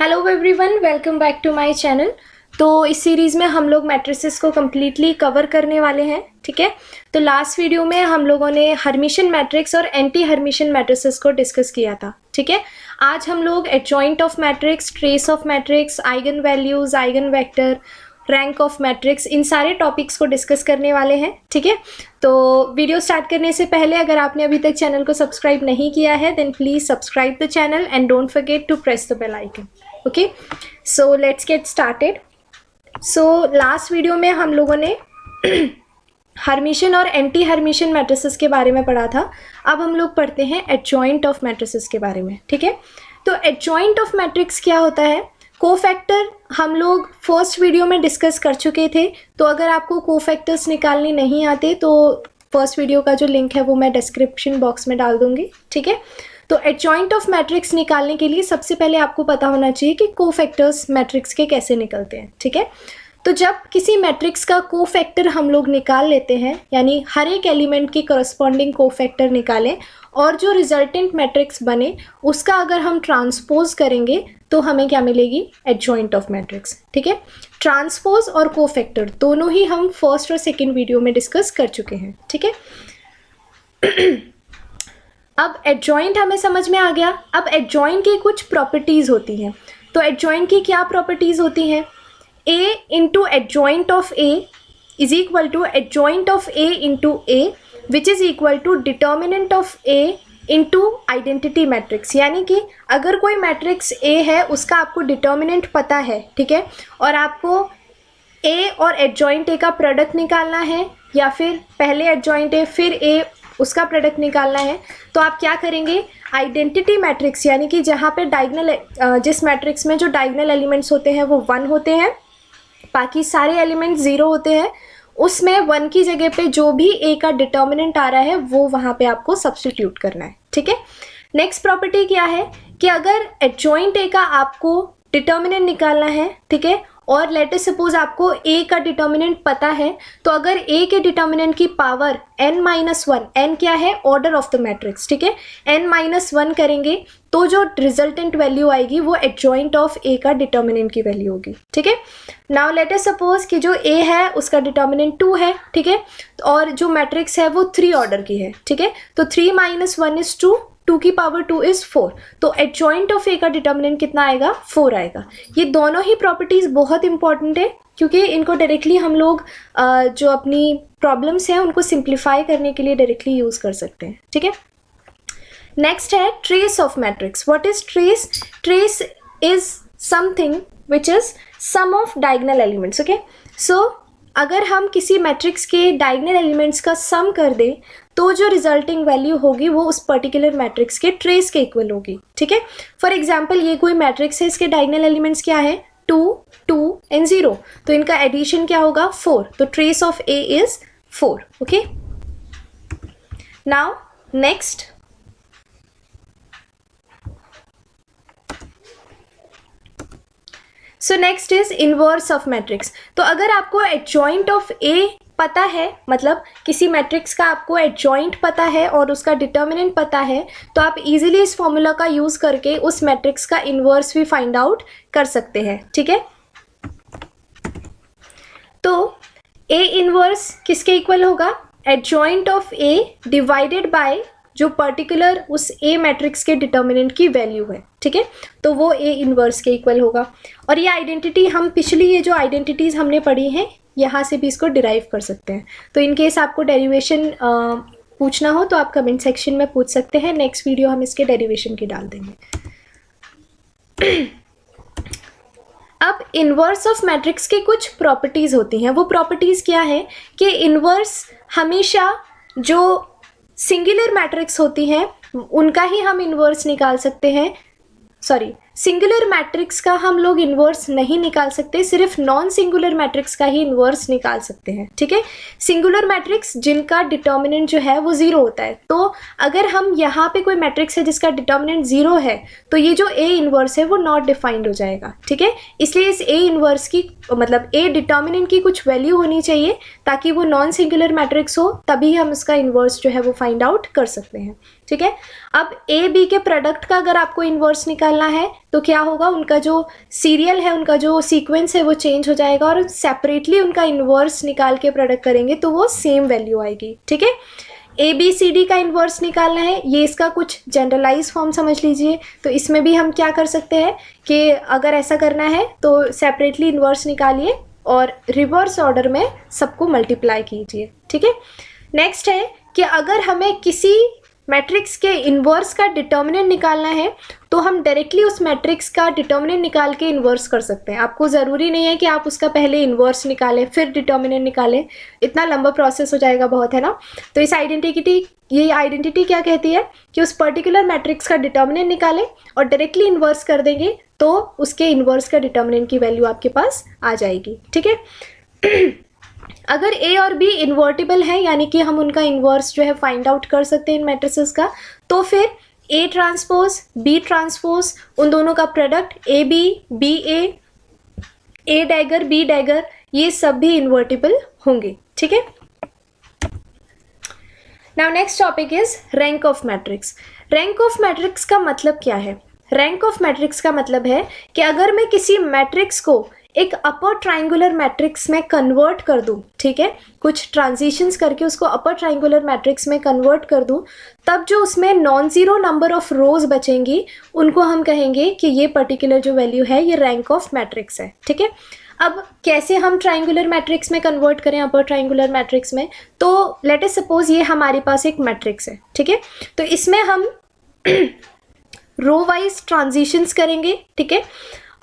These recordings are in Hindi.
Hello everyone, welcome back to my channel. तो इस सीरीज़ में हम लोग मैट्रिसेस को कम्प्लीटली कवर करने वाले हैं, ठीक है। तो लास्ट वीडियो में हम लोगों ने हर्मिशियन मैट्रिक्स और एंटी हर्मिशियन मैट्रिसेस को डिस्कस किया था, ठीक है। आज हम लोग adjoint of matrix, trace of matrix, eigen values, eigen vector, rank of matrix, इन सारे टॉपिक्स को डिस्कस करने वाले हैं, ठीक है। तो वीडियो स्टार्ट करने से पहले अगर आपने अभी तक चैनल को सब्सक्राइब नहीं किया है then please subscribe the channel and don't forget to press the bell icon. Okay, so let's get started. So last video में हम लोगों ने हर्मिशियन और एंटी हर्मिशियन मैट्रिसेस के बारे में पढ़ा था। अब हम लोग पढ़ते हैं एडजॉइंट ऑफ मैट्रिसेस के बारे में, ठीक है। तो एडजॉइंट ऑफ मैट्रिक्स क्या होता है? कोफैक्टर हम लोग फर्स्ट वीडियो में डिस्कस कर चुके थे, तो अगर आपको कोफैक्टर्स निकालने नहीं आते तो फर्स्ट वीडियो का जो लिंक है वो मैं डिस्क्रिप्शन बॉक्स में डाल दूंगी, ठीक है। तो एडजॉइंट ऑफ मैट्रिक्स निकालने के लिए सबसे पहले आपको पता होना चाहिए कि कोफैक्टर्स मैट्रिक्स के कैसे निकलते हैं, ठीक है। तो जब किसी मैट्रिक्स का कोफैक्टर हम लोग निकाल लेते हैं, यानी हर एक एलिमेंट की करस्पॉन्डिंग कोफैक्टर निकालें और जो रिजल्टेंट मैट्रिक्स बने उसका अगर हम ट्रांसपोज करेंगे तो हमें क्या मिलेगी? एडजॉइंट ऑफ मैट्रिक्स, ठीक है। ट्रांसपोज और कोफैक्टर दोनों ही हम फर्स्ट और सेकंड वीडियो में डिस्कस कर चुके हैं, ठीक है। अब एडजॉइंट हमें समझ में आ गया। अब एडजॉइंट की कुछ प्रॉपर्टीज़ होती हैं। तो एडजॉइंट की क्या प्रॉपर्टीज़ होती हैं? A into adjoint of A is equal to adjoint of A into A which is equal to determinant of A into identity matrix. यानी कि अगर कोई मैट्रिक्स ए है उसका आपको डिटर्मिनेंट पता है, ठीक है, और आपको ए और एडजॉइंट ए का प्रोडक्ट निकालना है या फिर पहले एडजॉइंट ए फिर ए उसका प्रोडक्ट निकालना है, तो आप क्या करेंगे? आइडेंटिटी मैट्रिक्स यानी कि जहाँ पे डायगनल जिस मैट्रिक्स में जो डायगनल एलिमेंट्स होते हैं वो 1 होते हैं, बाकी सारे एलिमेंट्स 0 होते हैं, उसमें 1 की जगह पे जो भी ए का डिटर्मिनेंट आ रहा है वो वहाँ पे आपको सब्स्टिट्यूट करना है, ठीक है। नेक्स्ट प्रॉपर्टी क्या है कि अगर एडजॉइंट ए का आपको डिटर्मिनेंट निकालना है, ठीक है, और लेट अस सपोज आपको ए का डिटर्मिनेंट पता है, तो अगर ए के डिटर्मिनेंट की पावर n-1, n क्या है? ऑर्डर ऑफ द मैट्रिक्स, ठीक है, n-1 करेंगे तो जो रिजल्टेंट वैल्यू आएगी वो एडजॉइंट ऑफ ए का डिटर्मिनेंट की वैल्यू होगी, ठीक है। नाउ लेट अस सपोज कि जो ए है उसका डिटर्मिनेंट 2 है, ठीक है, और जो मैट्रिक्स है वो 3 ऑर्डर की है, ठीक है। तो 3-1 इज 2, 2 की पावर 2 इज़ 4, तो एडजॉइंट ऑफ ए का डिटर्मिनेंट कितना आएगा? 4 आएगा। ये दोनों ही प्रॉपर्टीज़ बहुत इंपॉर्टेंट है क्योंकि इनको डायरेक्टली हम लोग जो अपनी प्रॉब्लम्स हैं उनको सिंप्लीफाई करने के लिए डायरेक्टली यूज़ कर सकते हैं, ठीक है। नेक्स्ट है trace of matrix. What is trace? Trace is something which is sum of diagonal elements, okay. So अगर हम किसी मैट्रिक्स के डायगनल एलिमेंट्स का सम कर दें तो जो रिजल्टिंग वैल्यू होगी वो उस पर्टिकुलर मैट्रिक्स के ट्रेस के इक्वल होगी, ठीक है। फॉर एग्जांपल ये कोई मैट्रिक्स है, इसके डायगनल एलिमेंट्स क्या है? 2, 2 एंड 0, तो इनका एडिशन क्या होगा? 4, तो trace of A is 4, okay. Now next, so next is inverse of matrix. तो अगर आपको एडजॉइंट ऑफ ए पता है, मतलब किसी मैट्रिक्स का आपको एडजॉइंट पता है और उसका डिटर्मिनेंट पता है, तो आप इजीली इस फॉर्मूला का यूज़ करके उस मैट्रिक्स का इनवर्स भी फाइंड आउट कर सकते हैं, ठीक है। तो ए इनवर्स किसके इक्वल होगा? Adjoint of A divided by जो पर्टिकुलर उस ए मैट्रिक्स के डिटर्मिनेंट की वैल्यू है, ठीक है, तो वो ए इनवर्स के इक्वल होगा। और ये आइडेंटिटी हम पिछली ये जो आइडेंटिटीज़ हमने पढ़ी हैं यहाँ से भी इसको डिराइव कर सकते हैं। तो इन केस आपको डेरिवेशन पूछना हो तो आप कमेंट सेक्शन में पूछ सकते हैं, नेक्स्ट वीडियो हम इसके डेरिवेशन की डाल देंगे। अब इनवर्स ऑफ मैट्रिक्स की कुछ प्रॉपर्टीज़ होती हैं। वो प्रॉपर्टीज़ क्या है कि इनवर्स हमेशा जो सिंगुलर मैट्रिक्स होती हैं उनका ही हम इन्वर्स निकाल सकते हैं। सिंगुलर मैट्रिक्स का हम लोग इन्वर्स नहीं निकाल सकते, सिर्फ नॉन सिंगुलर मैट्रिक्स का ही इन्वर्स निकाल सकते हैं, ठीक है। सिंगुलर मैट्रिक्स जिनका डिटर्मिनेंट जो है वो 0 होता है, तो अगर हम यहाँ पे कोई मैट्रिक्स है जिसका डिटर्मिनेंट 0 है तो ये जो ए इन्वर्स है वो नॉट डिफाइंड हो जाएगा, ठीक है। इसलिए इस ए इन्वर्स की मतलब ए डिटर्मिनेंट की कुछ वैल्यू होनी चाहिए ताकि वो नॉन सिंगुलर मैट्रिक्स हो, तभी हम उसका इन्वर्स जो है वो फाइंड आउट कर सकते हैं, ठीक है। ठीक है। अब ए बी के प्रोडक्ट का अगर आपको इन्वर्स निकालना है तो क्या होगा, उनका जो सीरियल है, उनका जो सीक्वेंस है वो चेंज हो जाएगा और सेपरेटली उनका इन्वर्स निकाल के प्रोडक्ट करेंगे तो वो सेम वैल्यू आएगी, ठीक है। ए बी सी डी का इन्वर्स निकालना है, ये इसका कुछ जनरलाइज फॉर्म समझ लीजिए। तो इसमें भी हम क्या कर सकते हैं कि अगर ऐसा करना है तो सेपरेटली इन्वर्स निकालिए और रिवर्स ऑर्डर में सबको मल्टीप्लाई कीजिए, ठीक है। नेक्स्ट है कि अगर हमें किसी मैट्रिक्स के इन्वर्स का डिटर्मिनेंट निकालना है तो हम डायरेक्टली उस मैट्रिक्स का डिटर्मिनेंट निकाल के इन्वर्स कर सकते हैं। आपको ज़रूरी नहीं है कि आप उसका पहले इन्वर्स निकालें फिर डिटर्मिनेंट निकालें, इतना लंबा प्रोसेस हो जाएगा बहुत, है ना। तो ये आइडेंटिटी क्या कहती है कि उस पर्टिकुलर मैट्रिक्स का डिटर्मिनेंट निकालें और डायरेक्टली इन्वर्स कर देंगे तो उसके इन्वर्स का डिटर्मिनेंट की वैल्यू आपके पास आ जाएगी, ठीक है। अगर ए और बी इन्वर्टिबल है, यानी कि हम उनका इन्वर्स जो है फाइंड आउट कर सकते हैं इन मैट्रिसेस का, तो फिर ए ट्रांसपोज बी ट्रांसपोज उन दोनों का product A B A dagger B dagger, ये सब भी इन्वर्टिबल होंगे, ठीक है। Now next topic is rank of matrix. Rank of matrix का मतलब क्या है? रैंक ऑफ मैट्रिक्स का मतलब है कि अगर मैं किसी मैट्रिक्स को एक अपर ट्राइंगुलर मैट्रिक्स में कन्वर्ट कर दूं, ठीक है, कुछ ट्रांजिशंस करके उसको अपर ट्राइंगुलर मैट्रिक्स में कन्वर्ट कर दूं, तब जो उसमें non zero number of rows बचेंगी उनको हम कहेंगे कि ये पर्टिकुलर जो वैल्यू है ये रैंक ऑफ मैट्रिक्स है, ठीक है। अब कैसे हम ट्राइंगुलर मैट्रिक्स में कन्वर्ट करें अपर ट्राइंगुलर मैट्रिक्स में? तो लेट अस सपोज ये हमारे पास एक मैट्रिक्स है, ठीक है। तो इसमें हम रो वाइज ट्रांजिशंस करेंगे, ठीक है।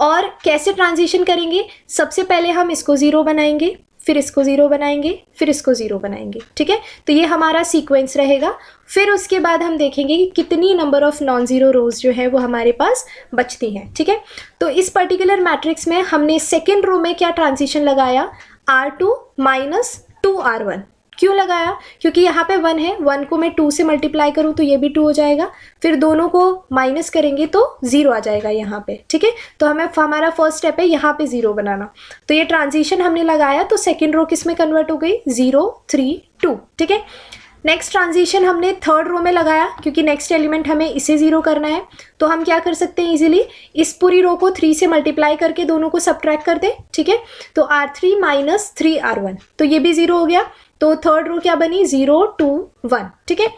और कैसे ट्रांजिशन करेंगे? सबसे पहले हम इसको ज़ीरो बनाएंगे, फिर इसको ज़ीरो बनाएंगे, फिर इसको ज़ीरो बनाएंगे, ठीक है। तो ये हमारा सीक्वेंस रहेगा। फिर उसके बाद हम देखेंगे कि कितनी नंबर ऑफ नॉन ज़ीरो रोज जो है वो हमारे पास बचती हैं, ठीक है। तो इस पर्टिकुलर मैट्रिक्स में हमने सेकेंड रो में क्या ट्रांजिशन लगाया? R2 minus 2R1। क्यों लगाया? क्योंकि यहाँ पे 1 है, 1 को मैं 2 से मल्टीप्लाई करूँ तो ये भी 2 हो जाएगा, फिर दोनों को माइनस करेंगे तो 0 आ जाएगा यहाँ पे, ठीक है। तो हमारा फर्स्ट स्टेप है यहाँ पे 0 बनाना। तो ये ट्रांजिशन हमने लगाया तो सेकेंड रो किस में कन्वर्ट हो गई? 0 3 2, ठीक है। नेक्स्ट ट्रांजिशन हमने थर्ड रो में लगाया क्योंकि नेक्स्ट एलिमेंट हमें इसे 0 करना है। तो हम क्या कर सकते हैं इजीली, इस पूरी रो को 3 से मल्टीप्लाई करके दोनों को सब्ट्रैक्ट कर दें, ठीक है। तो R3 माइनस 3R1, तो ये भी 0 हो गया। तो थर्ड रो क्या बनी? 0 2 1, ठीक है।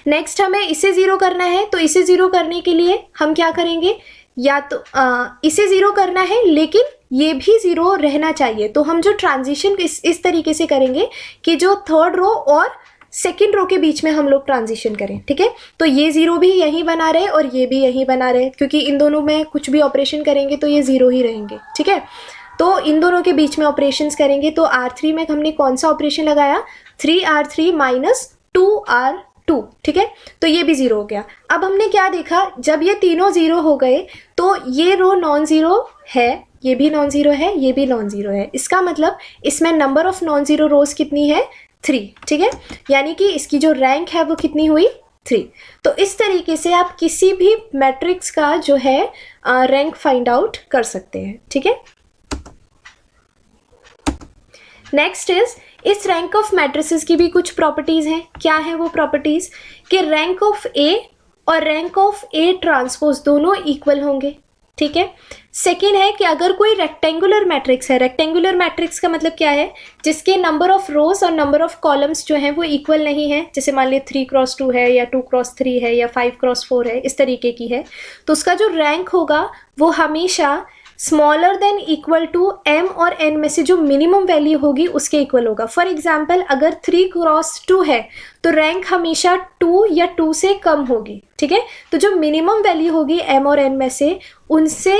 नेक्स्ट हमें इसे 0 करना है, तो इसे 0 करने के लिए हम क्या करेंगे? या तो इसे 0 करना है लेकिन ये भी 0 रहना चाहिए। तो हम जो ट्रांजिशन इस तरीके से करेंगे कि जो थर्ड रो और सेकेंड रो के बीच में हम लोग ट्रांजिशन करें, ठीक है। तो ये 0 भी यहीं बना रहे और ये भी यहीं बना रहे, क्योंकि इन दोनों में कुछ भी ऑपरेशन करेंगे तो ये 0 ही रहेंगे, ठीक है। तो इन दोनों के बीच में ऑपरेशंस करेंगे। तो R3 में हमने कौन सा ऑपरेशन लगाया? 3R3 माइनस 2R2, ठीक है। तो ये भी 0 हो गया। अब हमने क्या देखा, जब ये तीनों 0 हो गए तो ये रो नॉन ज़ीरो है, ये भी नॉन ज़ीरो है, ये भी नॉन ज़ीरो है। इसका मतलब इसमें नंबर ऑफ नॉन ज़ीरो रोज कितनी है? 3, ठीक है। यानी कि इसकी जो रैंक है वो कितनी हुई? 3। तो इस तरीके से आप किसी भी मैट्रिक्स का जो है रैंक फाइंड आउट कर सकते हैं, ठीक है। नेक्स्ट इज, इस रैंक ऑफ मैट्रिसेस की भी कुछ प्रॉपर्टीज़ हैं। क्या है वो प्रॉपर्टीज़? कि रैंक ऑफ ए और रैंक ऑफ ए ट्रांसपोज दोनों इक्वल होंगे, ठीक है। सेकेंड है कि अगर कोई रेक्टेंगुलर मैट्रिक्स है, रेक्टेंगुलर मैट्रिक्स का मतलब क्या है? जिसके नंबर ऑफ रोज और नंबर ऑफ कॉलम्स जो हैं वो इक्वल नहीं है, जैसे मान लीजिए 3x2 है या 2x3 है या 5x4 है, इस तरीके की है, तो उसका जो रैंक होगा वो हमेशा smaller than equal to m और n में से जो मिनिमम वैल्यू होगी उसके इक्वल होगा। फॉर एग्जाम्पल अगर 3x2 है तो रैंक हमेशा 2 या 2 से कम होगी, ठीक है। तो जो मिनिमम वैल्यू होगी m और n में से, उनसे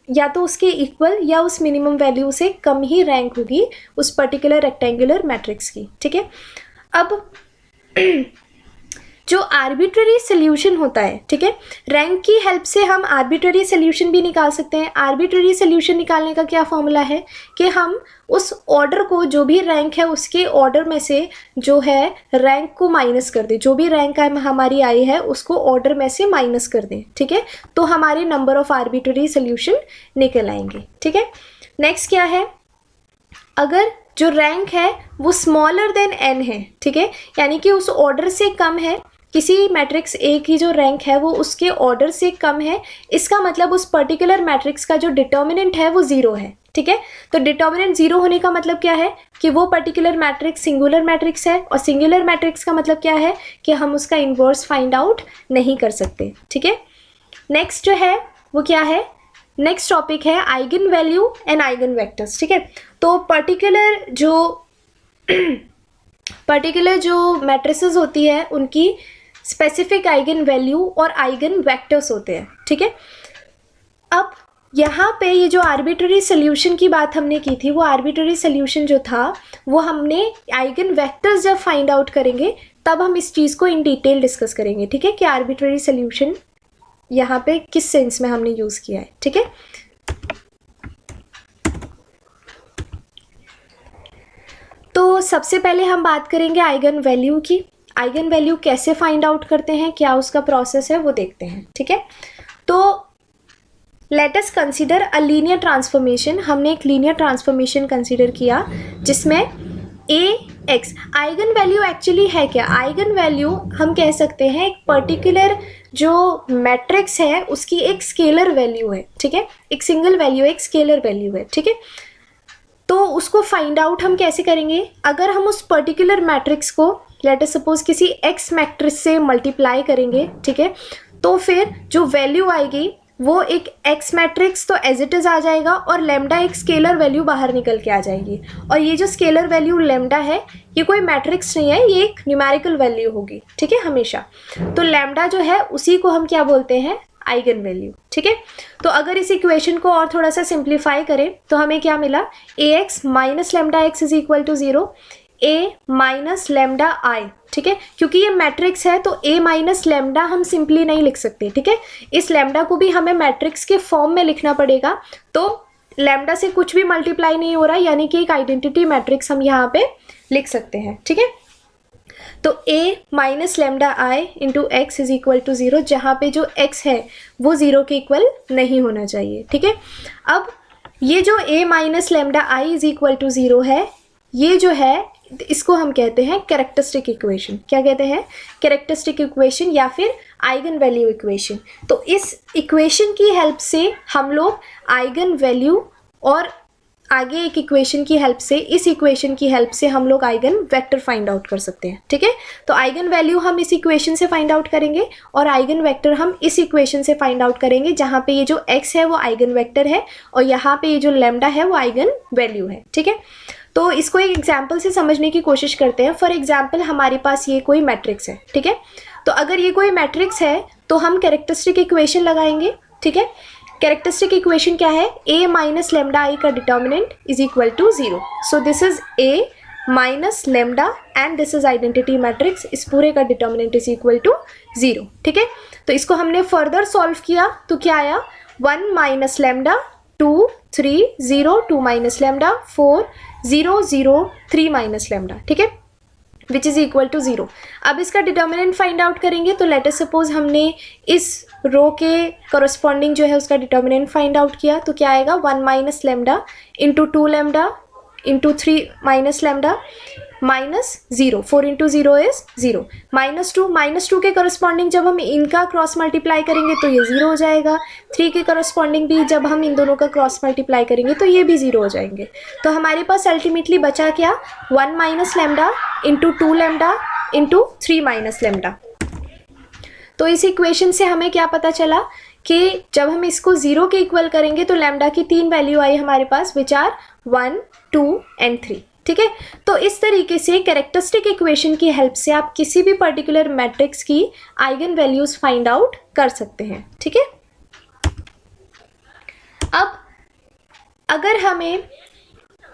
या तो उसके इक्वल या उस मिनिमम वैल्यू से कम ही रैंक होगी उस पर्टिकुलर रेक्टेंगुलर मैट्रिक्स की, ठीक है। अब जो आर्बिट्ररी सोल्यूशन होता है, ठीक है, रैंक की हेल्प से हम आर्बिट्ररी सोल्यूशन भी निकाल सकते हैं। आर्बिट्ररी सोल्यूशन निकालने का क्या फॉर्मूला है कि हम उस ऑर्डर को, जो भी रैंक है उसके ऑर्डर में से जो है रैंक को माइनस कर दें, जो भी रैंक हमारी आई है उसको ऑर्डर में से माइनस कर दें, ठीक है। तो हमारे नंबर ऑफ आर्बिट्ररी सोल्यूशन निकल आएंगे, ठीक है। नेक्स्ट क्या है? अगर जो रैंक है वो स्मॉलर देन n है, ठीक है, यानी कि उस ऑर्डर से कम है, किसी मैट्रिक्स ए की जो रैंक है वो उसके ऑर्डर से कम है, इसका मतलब उस पर्टिकुलर मैट्रिक्स का जो डिटर्मिनेंट है वो 0 है, ठीक है। तो डिटर्मिनेंट 0 होने का मतलब क्या है कि वो पर्टिकुलर मैट्रिक्स सिंगुलर मैट्रिक्स है, और सिंगुलर मैट्रिक्स का मतलब क्या है कि हम उसका इन्वर्स फाइंड आउट नहीं कर सकते, ठीक है। नेक्स्ट जो है वो क्या है, नेक्स्ट टॉपिक है eigen value and eigen vectors, ठीक है। तो पर्टिकुलर जो मैट्रिसेस होती है उनकी स्पेसिफिक आइगन वैल्यू और आइगन वेक्टर्स होते हैं, ठीक है। अब यहाँ पे ये जो आर्बिट्ररी सोल्यूशन की बात हमने की थी, वो आर्बिट्ररी सोल्यूशन जो था वो हमने आइगन वेक्टर्स जब फाइंड आउट करेंगे तब हम इस चीज़ को इन डिटेल डिस्कस करेंगे, ठीक है, कि आर्बिट्ररी सोल्यूशन यहाँ पे किस सेंस में हमने यूज़ किया है, ठीक है। तो सबसे पहले हम बात करेंगे आइगन वैल्यू की। आइगन वैल्यू कैसे फाइंड आउट करते हैं, क्या उसका प्रोसेस है वो देखते हैं, ठीक है। तो let us consider a linear transformation. हमने एक लीनियर ट्रांसफॉर्मेशन कंसीडर किया जिसमें ax आइगन वैल्यू एक्चुअली है क्या, आइगन वैल्यू हम कह सकते हैं एक पर्टिकुलर जो मैट्रिक्स है उसकी एक स्केलर वैल्यू है, ठीक है, एक सिंगल वैल्यू, एक स्केलर वैल्यू है, ठीक है। तो उसको फाइंड आउट हम कैसे करेंगे, अगर हम उस पर्टिकुलर मैट्रिक्स को लेट अस सपोज किसी x मैट्रिक्स से मल्टीप्लाई करेंगे, ठीक है, तो फिर जो वैल्यू आएगी वो एक x मैट्रिक्स तो एज इट इज़ आ जाएगा और लैम्डा एक स्केलर वैल्यू बाहर निकल के आ जाएगी। और ये जो स्केलर वैल्यू लैम्डा है ये कोई मैट्रिक्स नहीं है, ये एक न्यूमेरिकल वैल्यू होगी, ठीक है, हमेशा। तो लैम्डा जो है उसी को हम क्या बोलते हैं, आइगन वैल्यू, ठीक है। तो अगर इस इक्वेशन को और थोड़ा सा सिंप्लीफाई करें तो हमें क्या मिला, ax minus lambda X is equal to 0, a minus lambda I, ठीक है। क्योंकि ये मैट्रिक्स है तो a माइनस लैम्डा हम सिंपली नहीं लिख सकते, ठीक है, इस लैम्डा को भी हमें मैट्रिक्स के फॉर्म में लिखना पड़ेगा। तो लैम्डा से कुछ भी मल्टीप्लाई नहीं हो रहा, यानी कि एक आइडेंटिटी मैट्रिक्स हम यहाँ पे लिख सकते हैं, ठीक है। तो a minus lambda I into X is equal to 0, जहाँ पे जो x है वो 0 के इक्वल नहीं होना चाहिए, ठीक है। अब ये जो a minus lambda I is equal to 0 है, ये जो है इसको हम कहते हैं कैरेक्टरिस्टिक इक्वेशन। क्या कहते हैं, कैरेक्टरिस्टिक इक्वेशन या फिर आइगन वैल्यू इक्वेशन। तो इस इक्वेशन की हेल्प से हम लोग आइगन वैल्यू और आगे एक इक्वेशन की हेल्प से, इस इक्वेशन की हेल्प से हम लोग आइगन वेक्टर फाइंड आउट कर सकते हैं, ठीक है। तो आइगन वैल्यू हम इस इक्वेशन से फाइंड आउट करेंगे और आइगन वेक्टर हम इस इक्वेशन से फाइंड आउट करेंगे, जहाँ पे ये जो x है वो आइगन वेक्टर है और यहाँ पे ये जो लैम्डा है वो आइगन वैल्यू है, ठीक है। तो इसको एक एग्जाम्पल से समझने की कोशिश करते हैं। फॉर एग्जाम्पल हमारे पास ये कोई मैट्रिक्स है, ठीक है। तो अगर ये कोई मैट्रिक्स है तो हम कैरेक्टरिस्टिक इक्वेशन लगाएंगे, ठीक है। कैरेक्टरिस्टिक इक्वेशन क्या है, a माइनस लैम्डा आई का determinant is equal to 0। So this is a minus lambda and this is identity matrix, इस पूरे का डिटर्मिनेंट इज इक्वल टू 0, ठीक है। तो इसको हमने फर्दर सॉल्व किया तो क्या आया, 1 minus lambda 2 3 0 2 minus lambda 4 0 0 3 minus lambda, ठीक है, विच इज़ इक्वल टू 0। अब इसका डिटर्मिनेंट फाइंड आउट करेंगे तो लेट अस सपोज हमने इस रो के करस्पॉन्डिंग जो है उसका डिटर्मिनेंट फाइंड आउट किया तो क्या आएगा, 1 minus lambda into 2 lambda into 3 minus lambda minus 0, 4 into 0 is 0, minus two के करस्पॉन्डिंग जब हम इनका क्रॉस मल्टीप्लाई करेंगे तो ये 0 हो जाएगा, 3 के करस्पॉन्डिंग भी जब हम इन दोनों का क्रॉस मल्टीप्लाई करेंगे तो ये भी 0 हो जाएंगे। तो हमारे पास अल्टीमेटली बचा क्या, 1 minus lambda into 2 lambda into 3 minus lambda. तो इस इक्वेशन से हमें क्या पता चला कि जब हम इसको 0 के इक्वल करेंगे तो लैम्डा की 3 वैल्यू आई हमारे पास, विच आर 1 2 एंड 3, ठीक है। तो इस तरीके से कैरेक्टरिस्टिक इक्वेशन की हेल्प से आप किसी भी पर्टिकुलर मैट्रिक्स की आइगन वैल्यूज फाइंड आउट कर सकते हैं, ठीक है। अब अगर हमें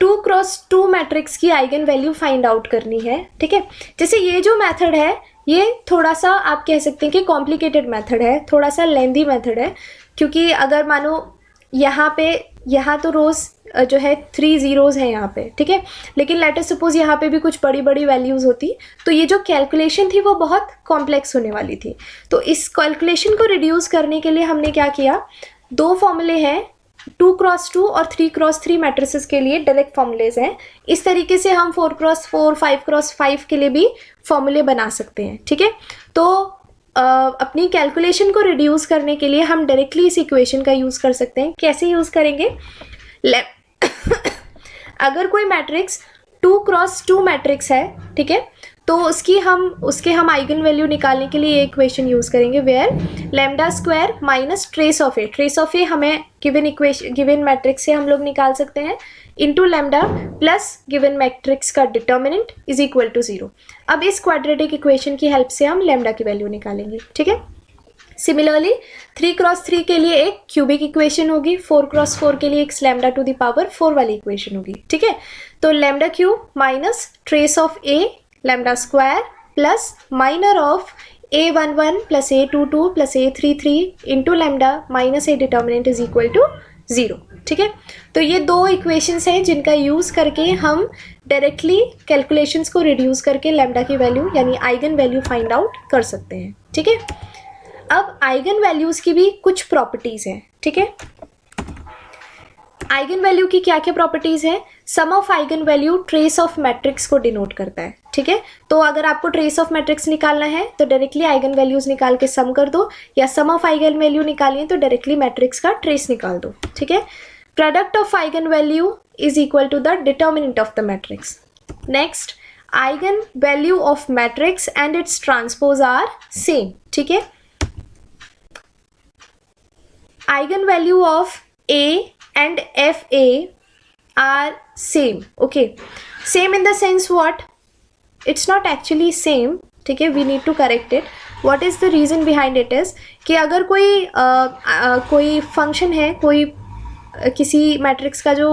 2 क्रॉस 2 मैट्रिक्स की आइगन वैल्यू फाइंड आउट करनी है, ठीक है, जैसे ये जो मेथड है ये थोड़ा सा आप कह सकते हैं कि कॉम्प्लिकेटेड मेथड है, थोड़ा सा लेंदी मेथड है, क्योंकि अगर मानो यहाँ तो रोज़ जो है 3 ज़ीरोज़ हैं यहाँ पे, ठीक है, लेकिन लेट अस सपोज यहाँ पे भी कुछ बड़ी बड़ी वैल्यूज़ होती तो ये जो कैलकुलेशन थी वो बहुत कॉम्प्लेक्स होने वाली थी। तो इस कैलकुलेशन को रिड्यूस करने के लिए हमने क्या किया, 2 फॉर्मूले हैं 2x2 और 3x3 मैट्रिसेस के लिए डायरेक्ट फॉर्मूलेज हैं। इस तरीके से हम 4x4, 5x5 के लिए भी फॉर्मूले बना सकते हैं, ठीक है। तो अपनी कैलकुलेशन को रिड्यूस करने के लिए हम डायरेक्टली इस इक्वेशन का यूज़ कर सकते हैं। कैसे यूज़ करेंगे? अगर कोई मैट्रिक्स 2x2 मैट्रिक्स है, ठीक है, तो उसके हम आइगन वैल्यू निकालने के लिए इक्वेशन यूज़ करेंगे where lambda square minus trace of A हमें गिवन मैट्रिक्स से हम लोग निकाल सकते हैं, into lambda plus given matrix का डिटर्मिनेंट इज इक्वल टू 0। अब इस क्वाड्रेटिक इक्वेशन की हेल्प से हम लैम्डा की वैल्यू निकालेंगे, ठीक है। सिमिलरली 3x3 के लिए एक क्यूबिक इक्वेशन होगी, 4x4 के लिए एक लैम्डा टू द पावर 4 वाली इक्वेशन होगी, ठीक है। तो lambda cube minus trace of A lambda square plus minor of a11 plus a22 plus a33 into lambda minus A determinant is equal to 0, ठीक है। तो ये दो इक्वेशंस हैं जिनका यूज़ करके हम डायरेक्टली कैलकुलेशंस को रिड्यूस करके लैम्डा की वैल्यू यानी आइगन वैल्यू फाइंड आउट कर सकते हैं, ठीक है। अब आइगन वैल्यूज़ की भी कुछ प्रॉपर्टीज़ हैं, ठीक है। आइगन वैल्यू की क्या क्या प्रॉपर्टीज़ है? Sum of eigen value trace of matrix को डिनोट करता है, ठीक है। तो अगर आपको ट्रेस ऑफ मैट्रिक्स निकालना है तो डायरेक्टली आइगन वैल्यूज़ निकाल के सम कर दो, या सम ऑफ आइगन वैल्यू निकालिए तो डायरेक्टली मैट्रिक्स का ट्रेस निकाल दो, ठीक है। Product of eigen value is equal to the determinant of the matrix. Next, eigen value of matrix and its transpose are same, ठीक है। Eigen value of A and FA are same, okay, same in the sense what? It's not actually same, ठीक है, we need to correct it. What is the reason behind it is कि अगर कोई फंक्शन है, किसी मैट्रिक्स का जो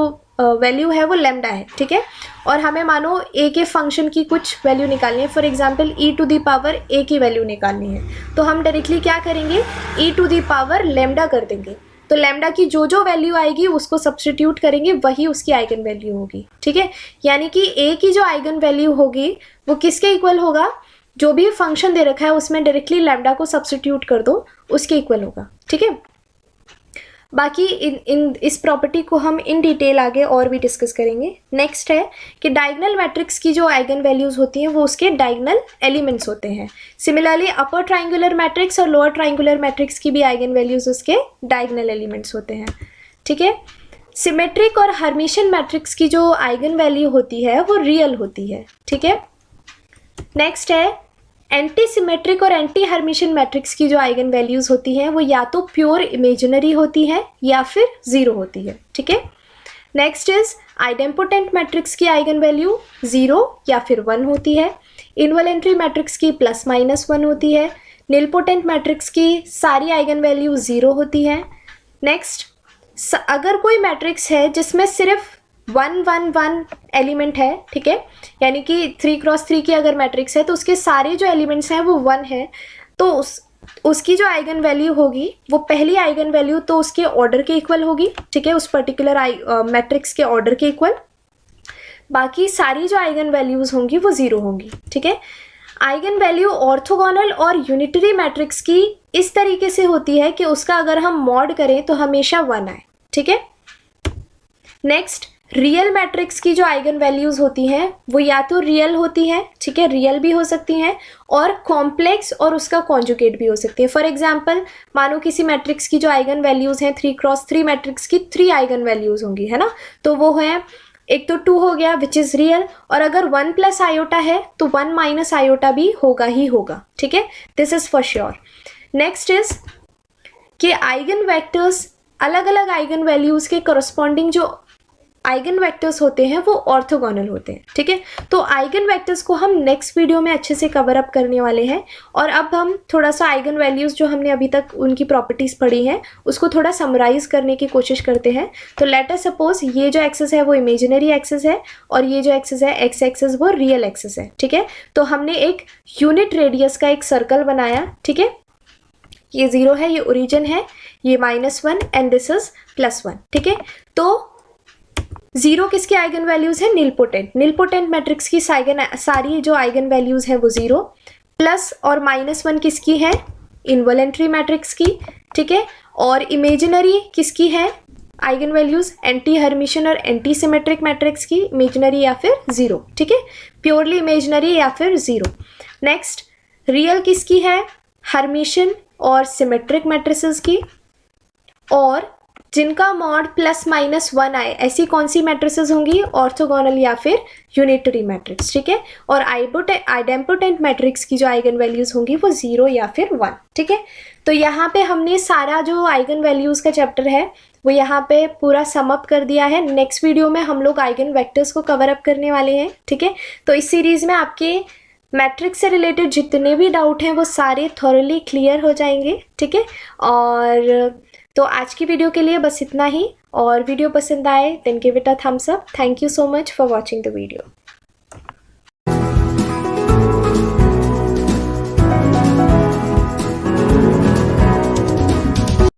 वैल्यू है वो लैम्डा है, ठीक है, और हमें मानो ए के फंक्शन की कुछ वैल्यू निकालनी है, for example e to the power A की वैल्यू निकालनी है, तो हम डायरेक्टली क्या करेंगे, e to the power lambda कर देंगे। तो लैम्डा की जो वैल्यू आएगी उसको सब्स्टिट्यूट करेंगे, वही उसकी आइगन वैल्यू होगी, ठीक है। यानी कि ए की जो आइगन वैल्यू होगी वो किसके इक्वल होगा? जो भी फंक्शन दे रखा है उसमें डायरेक्टली लैम्डा को सब्स्टिट्यूट कर दो, उसके इक्वल होगा, ठीक है। बाकी इस प्रॉपर्टी को हम इन डिटेल आगे और भी डिस्कस करेंगे। नेक्स्ट है कि डायगोनल मैट्रिक्स की जो आइगन वैल्यूज़ होती हैं वो उसके डायगोनल एलिमेंट्स होते हैं। सिमिलरली अपर ट्राइंगुलर मैट्रिक्स और लोअर ट्राइंगुलर मैट्रिक्स की भी आइगन वैल्यूज़ उसके डायगोनल एलिमेंट्स होते हैं, ठीक है। सिमेट्रिक और हर्मिशियन मैट्रिक्स की जो आइगन वैल्यू होती है वो रियल होती है, ठीक है। नेक्स्ट है एंटी सिमेट्रिक और एंटी हर्मिशियन मैट्रिक्स की जो आइगन वैल्यूज़ होती हैं वो या तो प्योर इमेजिनरी होती है या फिर 0 होती है, ठीक है। नेक्स्ट इज आइडेम्पोटेंट मैट्रिक्स की आइगन वैल्यू 0 या फिर 1 होती है। इनवॉलेंट्री मैट्रिक्स की +-1 होती है। निलपोटेंट मैट्रिक्स की सारी आइगन वैल्यू 0 होती है। नेक्स्ट, अगर कोई मैट्रिक्स है जिसमें सिर्फ 1 एलिमेंट है, ठीक है, यानी कि 3x3 की अगर मैट्रिक्स है तो उसके सारे जो एलिमेंट्स हैं वो 1 है, तो उसकी जो आइगन वैल्यू होगी वो पहली आइगन वैल्यू तो उसके ऑर्डर के इक्वल होगी, ठीक है, उस पर्टिकुलर मैट्रिक्स के ऑर्डर के इक्वल। बाकी सारी जो आइगन वैल्यूज़ होंगी वो 0 होंगी, ठीक है। आइगन वैल्यू ऑर्थोगोनल और यूनिटरी मैट्रिक्स की इस तरीके से होती है कि उसका अगर हम मॉड करें तो हमेशा 1 आए, ठीक है। नेक्स्ट, रियल मैट्रिक्स की जो आइगन वैल्यूज़ होती हैं वो या तो रियल होती हैं, ठीक है, रियल भी हो सकती हैं, और कॉम्प्लेक्स और उसका कॉन्जुगेट भी हो सकती है। फॉर एग्जांपल, मानो किसी मैट्रिक्स की जो आइगन वैल्यूज़ हैं 3x3 मैट्रिक्स की 3 आइगन वैल्यूज़ होंगी, है ना, तो वो है एक तो 2 हो गया विच इज़ रियल, और अगर 1 + आयोटा है तो 1 - आयोटा भी होगा ही होगा, ठीक है, this is for sure. Next is कि आइगन वेक्टर्स अलग अलग आइगन वैल्यूज़ के करस्पॉन्डिंग जो आइगन वेक्टर्स होते हैं वो ऑर्थोगोनल होते हैं, ठीक है। तो आइगन वेक्टर्स को हम नेक्स्ट वीडियो में अच्छे से कवर अप करने वाले हैं, और अब हम थोड़ा सा आइगन वैल्यूज़ जो हमने अभी तक उनकी प्रॉपर्टीज़ पढ़ी हैं उसको थोड़ा समराइज करने की कोशिश करते हैं। तो लेट अस सपोज ये जो एक्सिस है वो इमेजिनरी एक्सिस है और ये जो एक्सिस है एक्स एक्सिस वो रियल एक्सिस है, ठीक है। तो हमने एक यूनिट रेडियस का एक सर्कल बनाया, ठीक है, ये 0 है, ये ओरिजिन है, ये -1 एंड दिस इज +1, ठीक है। तो 0 किसकी आइगन वैल्यूज़ है? निलपोटेंट मैट्रिक्स की सारी जो आइगन वैल्यूज़ हैं वो 0, प्लस और -1 किसकी है? इनवॉलेंट्री मैट्रिक्स की, ठीक है, और इमेजिनरी किसकी है? आइगन वैल्यूज एंटी हर्मिशन और एंटी सिमेट्रिक मैट्रिक्स की, इमेजिनरी या फिर जीरो, ठीक है, प्योरली इमेजिनरी या फिर जीरो। नेक्स्ट रियल किसकी है, हर्मिशन और सिमेट्रिक मैट्रिसेस की, और जिनका मॉड प्लस माइनस 1 आए ऐसी कौन सी मैट्रिसेस होंगी, ऑर्थोगोनल या फिर यूनिटरी मैट्रिक्स, ठीक है। और आइडेम्पोटेंट मैट्रिक्स की जो आइगन वैल्यूज होंगी वो 0 या फिर 1, ठीक है। तो यहाँ पे हमने सारा जो आइगन वैल्यूज का चैप्टर है वो यहाँ पे पूरा सम अप कर दिया है। नेक्स्ट वीडियो में हम लोग आइगन वेक्टर्स को कवर अप करने वाले हैं, ठीक है। तो इस सीरीज में आपके मैट्रिक्स से रिलेटेड जितने भी डाउट हैं वो सारे थॉरली क्लियर हो जाएंगे, ठीक है। और तो आज की वीडियो के लिए बस इतना ही, और वीडियो पसंद आए then give it a thumbs up. Thank you so much for watching the video.